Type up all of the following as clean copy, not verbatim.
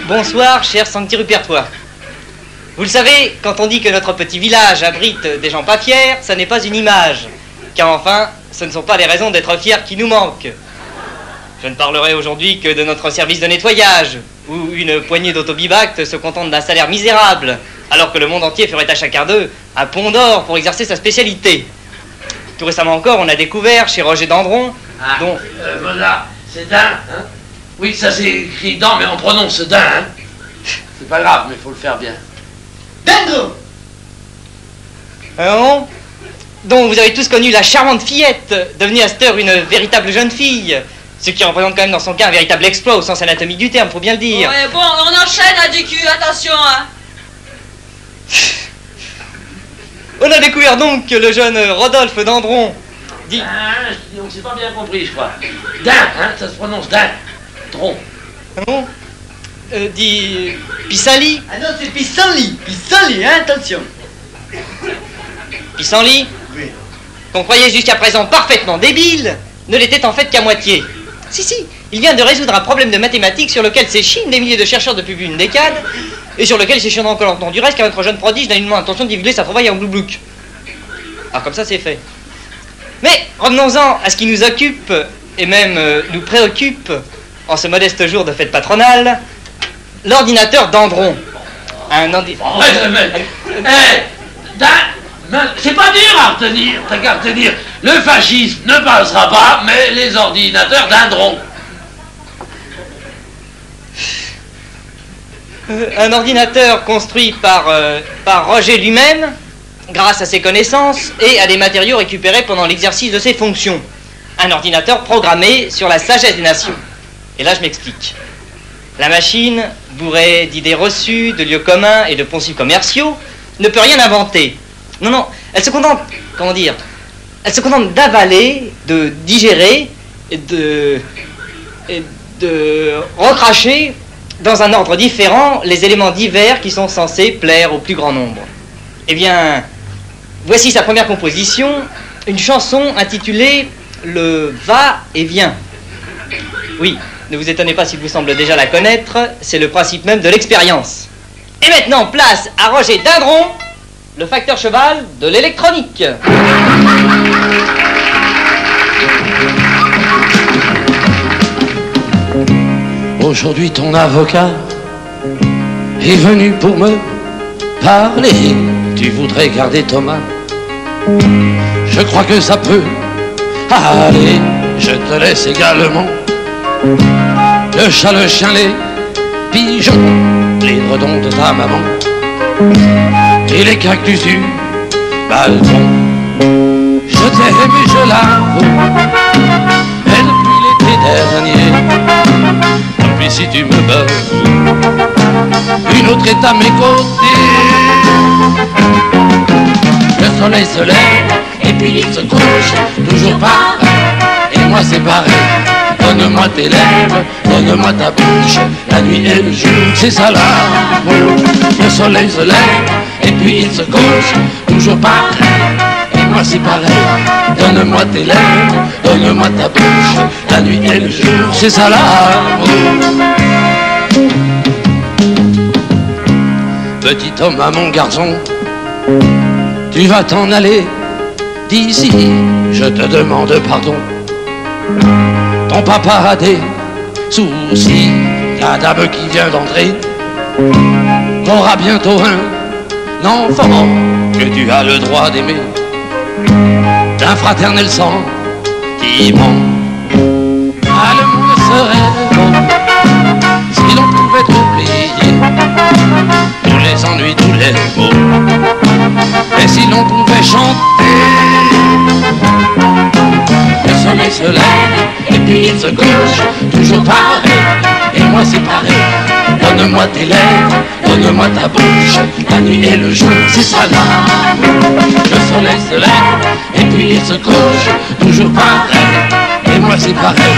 Bonsoir, cher Sancti-Rupertois. Vous le savez, quand on dit que notre petit village abrite des gens pas fiers, ça n'est pas une image. Car enfin, ce ne sont pas les raisons d'être fiers qui nous manquent. Je ne parlerai aujourd'hui que de notre service de nettoyage, où une poignée d'autobibactes se contente d'un salaire misérable, alors que le monde entier ferait à chacun d'eux un pont d'or pour exercer sa spécialité. Tout récemment encore, on a découvert chez Roger Dandron, dont... Voilà, c'est d'un, hein? Oui, ça c'est écrit dans, mais on prononce d'un, hein? C'est pas grave, mais il faut le faire bien. Dandron. dont vous avez tous connu la charmante fillette, devenue à cette heure une véritable jeune fille. Ce qui représente quand même dans son cas un véritable exploit au sens anatomique du terme, faut bien le dire. Ouais, bon, on enchaîne à DQ, attention, hein. On a découvert donc que le jeune Rodolphe Dandron dit... Ah, on s'est pas bien compris, je crois. D'un, hein, ça se prononce d'un. Tron. Non dit... Pissenlit. Ah non, c'est pissenlit. Pissenlit, hein, attention. Pissenlit, Oui. qu'on croyait jusqu'à présent parfaitement débile, ne l'était en fait qu'à moitié. Si, il vient de résoudre un problème de mathématiques sur lequel s'échinent des milliers de chercheurs depuis plus d'une décade, et sur lequel s'échinent encore longtemps du reste, car notre jeune prodige n'a nullement intention de divulguer sa trouvaille en blouc. Alors comme ça, c'est fait. Mais revenons-en à ce qui nous occupe, et même nous préoccupe, en ce modeste jour de fête patronale, l'ordinateur Dandron. Un ordinateur... C'est pas dur à retenir, t'as qu'à retenir. Le fascisme ne passera pas, mais les ordinateurs Dandron. Un ordinateur construit par Roger lui-même, grâce à ses connaissances et à des matériaux récupérés pendant l'exercice de ses fonctions. Un ordinateur programmé sur la sagesse des nations. Et là, je m'explique. La machine, bourrée d'idées reçues, de lieux communs et de poncifs commerciaux, ne peut rien inventer. Non, elle se contente, comment dire, elle se contente d'avaler, de digérer et de recracher dans un ordre différent les éléments divers qui sont censés plaire au plus grand nombre. Eh bien, voici sa première composition, une chanson intitulée « Le va-et-vient ». Oui, ne vous étonnez pas s'il vous semble déjà la connaître, c'est le principe même de l'expérience. Et maintenant, place à Roger Dandron, le facteur cheval de l'électronique. Aujourd'hui, ton avocat est venu pour me parler. Tu voudrais garder Thomas? Je crois que ça peut aller. Je te laisse également le chat, le chien, les pigeons, les dredons de ta maman et les cactus du balcon. Je t'aime et je l'avoue, et depuis l'été dernier, tant pis si tu me bats, une autre est à mes côtés. Le soleil se lève et puis il se couche, toujours pareil, et moi c'est pareil. Donne-moi tes lèvres, donne-moi ta bouche, la nuit et le jour, c'est ça l'amour. Le soleil se lève et puis il se couche, toujours pareil, et moi c'est pareil. Donne-moi tes lèvres, donne-moi ta bouche, la nuit et le jour, c'est ça l'amour. Petit homme à mon garçon, tu vas t'en aller d'ici, je te demande pardon. Ton papa a des soucis, la dame qui vient d'entrer aura bientôt un enfant que tu as le droit d'aimer, d'un fraternel sentiment. Ah, le monde serait beau si l'on pouvait oublier tous les ennuis, tous les maux, et si l'on pouvait chanter. Le soleil se lève et puis il se couche, toujours pareil, et moi c'est pareil. Donne-moi tes lèvres, donne-moi ta bouche, la nuit et le jour, c'est ça l'amour. Le soleil se lève et puis il se couche, toujours pareil, et moi c'est pareil.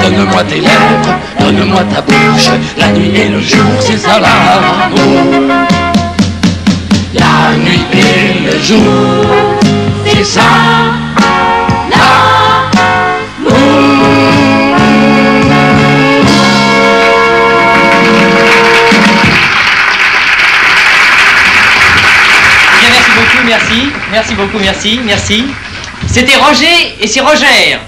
Donne-moi tes lèvres, donne-moi ta bouche, la nuit et le jour, c'est ça l'amour. La nuit et le jour, c'est ça. merci. Merci beaucoup, merci, merci. C'était Roger et c'est Roger.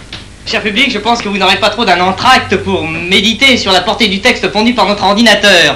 Cher public, je pense que vous n'aurez pas trop d'un entracte pour méditer sur la portée du texte pondu par notre ordinateur.